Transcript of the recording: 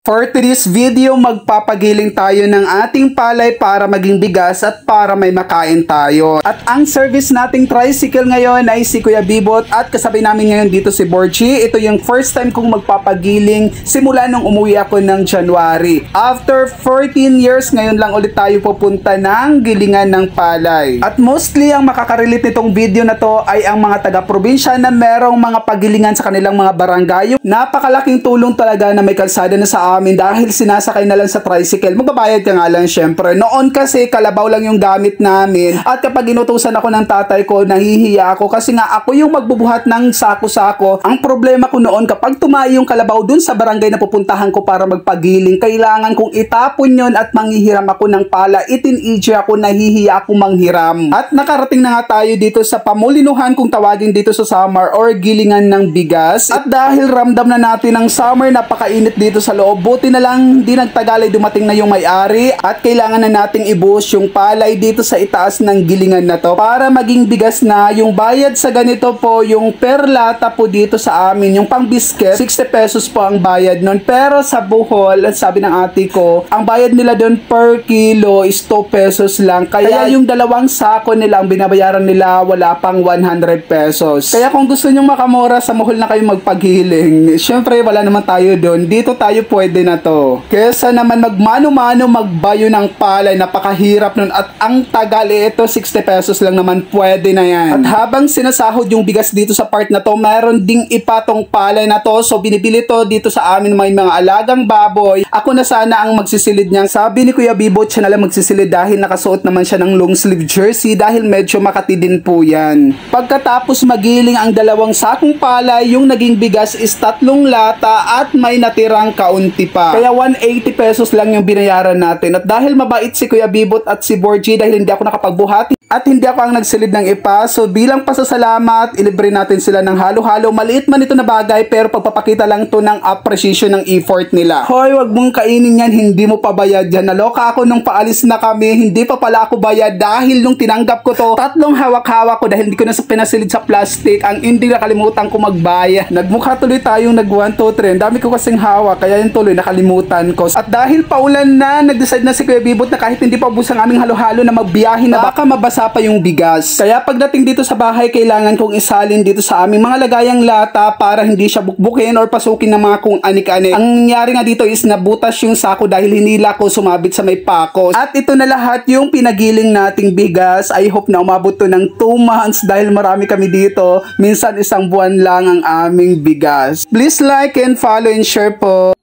For today's video, magpapagiling tayo ng ating palay para maging bigas at para may makain tayo. At ang service nating tricycle ngayon ay si Kuya Bibot at kasabay namin ngayon dito si Borgie. Ito yung first time kong magpapagiling simula nung umuwi ako ng January. After 14 years, ngayon lang ulit tayo pupunta ng gilingan ng palay. At mostly ang makakarelate nitong video na to ay ang mga taga-probinsya na merong mga pagilingan sa kanilang mga barangay. Napakalaking tulong talaga na may kalsada na sa amin dahil sinasakay na lang sa tricycle. Magbabayad ka nga lang syempre. Noon kasi kalabaw lang yung gamit namin at kapag inutusan ako ng tatay ko, nahihiya ako kasi nga ako yung magbubuhat ng sako-sako. Ang problema ko noon kapag tumayo yung kalabaw dun sa barangay na pupuntahan ko para magpagiling, kailangan kong itapon yon at manghihiram ako ng pala. Itin-iji ako, nahihiya ako manghiram. At nakarating na nga tayo dito sa pamulinuhan kung tawagin dito sa summer or gilingan ng bigas. At dahil ramdam na natin ang summer, napakainit dito sa loob. Buti na lang, di nagtagal ay dumating na yung may-ari at kailangan na nating ibuhos yung palay dito sa itaas ng gilingan na to para maging bigas na. Yung bayad sa ganito po, yung per lata po dito sa amin, yung pang biscuit, 60 pesos po ang bayad nun. Pero sa Bohol, sabi ng ate ko, ang bayad nila doon per kilo is 2 pesos lang. Kaya yung dalawang sako nila, ang binabayaran nila, wala pang 100 pesos. Kaya kung gusto nyong makamura, sa Bohol na kayo magpaghiling. Syempre, wala naman tayo doon. Dito tayo pwede na to. Kesa naman magmano-mano magbayo ng palay, napakahirap nun at ang tagal ito 60 pesos lang naman pwede na yan. At habang sinasahod yung bigas dito sa part na to, meron ding ipatong palay na to, so binibili to dito sa amin may mga alagang baboy. Ako na sana ang magsisilid niyan. Sabi ni Kuya Bibot siya na lang magsisilid dahil nakasuot naman siya ng long sleeve jersey dahil medyo makati din po yan. Pagkatapos magiling ang dalawang sakong palay, yung naging bigas is 3 lata at may natirang kaunti pa. Kaya 180 pesos lang yung binayaran natin. At dahil mabait si Kuya Bibot at si Borgie dahil hindi ako nakapagbuhati at hindi ako ang nagsilid ng ipa, so bilang pasasalamat, ilibre natin sila ng halo-halo. Maliit man ito na bagay pero pagpapakita lang to ng appreciation ng effort nila. Hoy, wag mong kainin yan, hindi mo pa bayad yan. Naloka ako nung paalis na kami, hindi pa pala ako bayad dahil nung tinanggap ko to, 3 hawak-hawak ko dahil hindi ko na pinasilid sa plastic. Ang hindi nakalimutan ko magbayad. Nagmukha tuloy tayong nag 1, 2, 3. Ang dami ko kasing hawak, kaya yung tuloy nakalimutan ko. At dahil paulan na, nag-decide na si Kuya Bibot na kahit hindi pa ubos ang aming halo-halo na magbiyahin na baka mabasa pa yung bigas. Kaya pagdating dito sa bahay, kailangan kong isalin dito sa aming mga lagayang lata para hindi siya bukbukin or pasukin ng mga kung anik-anik. Ang nangyari nga dito is nabutas yung sako dahil hinila ko sumabit sa may pako. At ito na lahat yung pinagiling nating bigas. I hope na umabot to ng 2 months dahil marami kami dito. Minsan 1 buwan lang ang aming bigas. Please like and follow and share po.